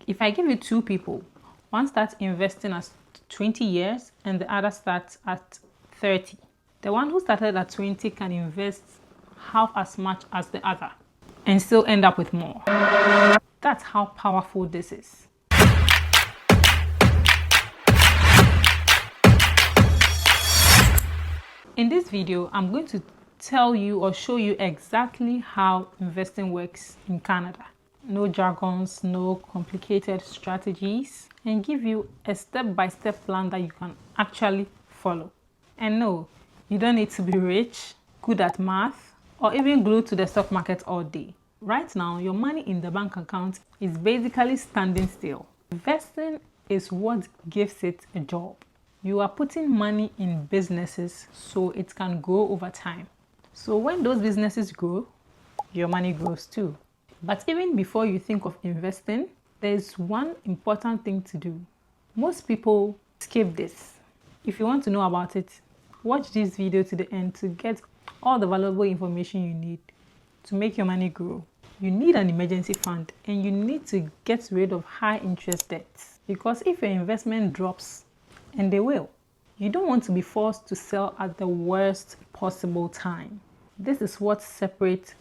If I give you two people, one starts investing at 20 years and the other starts at 30. The one who started at 20 can invest half as much as the other and still end up with more. That's how powerful this is. In this video, I'm going to tell you or show you exactly how investing works in Canada. No jargons, no complicated strategies, and give you a step-by-step plan that you can actually follow. And no, you don't need to be rich, good at math, or even glued to the stock market all day. Right now, your money in the bank account is basically standing still. Investing is what gives it a job. You are putting money in businesses so it can grow over time. So when those businesses grow, your money grows too. But even before you think of investing, there's one important thing to do. Most people skip this. If you want to know about it, watch this video to the end to get all the valuable information you need to make your money grow. You need an emergency fund and you need to get rid of high interest debts, because if your investment drops, and they will, you don't want to be forced to sell at the worst possible time. This is what separates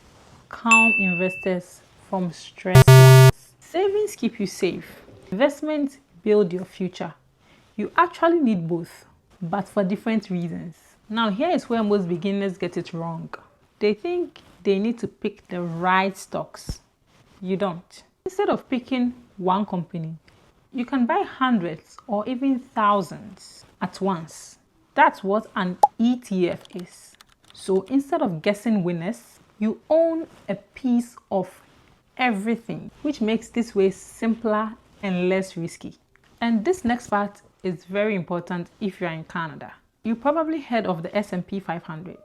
calm investors from stressed ones. Savings keep you safe. Investments build your future. You actually need both, but for different reasons. Now, here is where most beginners get it wrong. They think they need to pick the right stocks. You don't. Instead of picking one company, you can buy hundreds or even thousands at once. That's what an ETF is. So instead of guessing winners, you own a piece of everything, which makes this way simpler and less risky. And this next part is very important if you're in Canada. You probably heard of the S&P 500.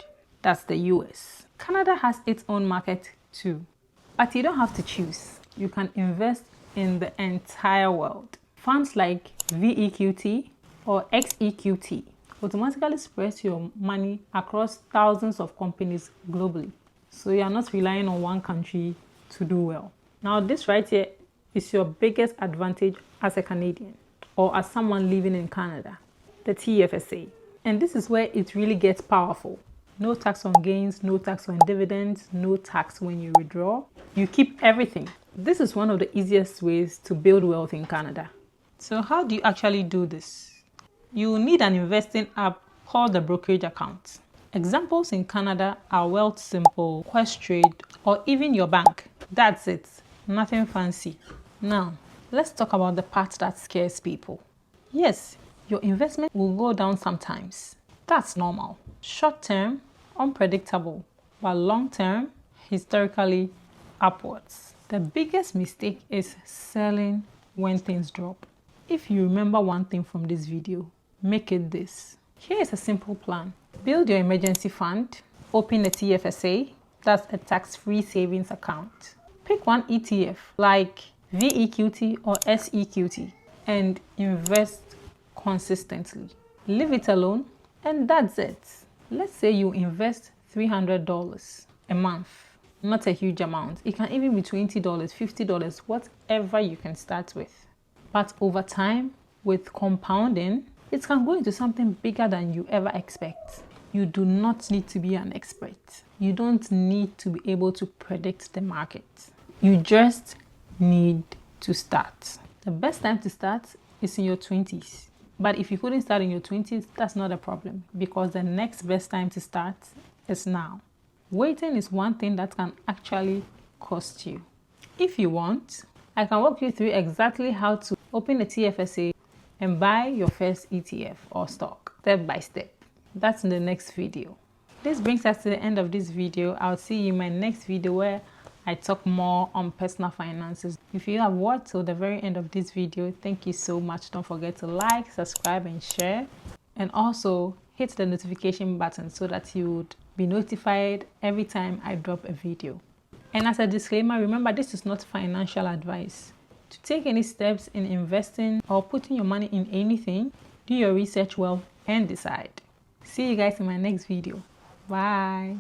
That's the US. Canada has its own market too, but you don't have to choose. You can invest in the entire world. Funds like VEQT or XEQT automatically spreads your money across thousands of companies globally. So you are not relying on one country to do well. Now, this right here is your biggest advantage as a Canadian or as someone living in Canada, the TFSA. And this is where it really gets powerful. No tax on gains, no tax on dividends, no tax when you withdraw. You keep everything. This is one of the easiest ways to build wealth in Canada. So how do you actually do this? You need an investing app called the brokerage account. Examples in Canada are Wealthsimple, Questrade, or even your bank. That's it. Nothing fancy. Now, let's talk about the part that scares people. Yes, your investment will go down sometimes. That's normal. Short term, unpredictable, but long term, historically upwards. The biggest mistake is selling when things drop. If you remember one thing from this video, make it this. Here is a simple plan. Build your emergency fund, open a TFSA, that's a tax-free savings account. Pick one ETF like VEQT or SEQT and invest consistently. Leave it alone and that's it. Let's say you invest $300 a month. Not a huge amount. It can even be $20, $50, whatever you can start with. But over time, with compounding, it can go into something bigger than you ever expect. You do not need to be an expert. You don't need to be able to predict the market. You just need to start. The best time to start is in your 20s. But if you couldn't start in your 20s, that's not a problem, because the next best time to start is now. Waiting is one thing that can actually cost you. If you want, I can walk you through exactly how to open a TFSA and buy your first ETF or stock step by step. That's in the next video. This brings us to the end of this video. I'll see you in my next video where I talk more on personal finances. If you have watched till the very end of this video, thank you so much. Don't forget to like, subscribe and share, and also hit the notification button so that you would be notified every time I drop a video. And as a disclaimer, remember, this is not financial advice. To take any steps in investing or putting your money in anything, do your research well and decide. See you guys in my next video. Bye.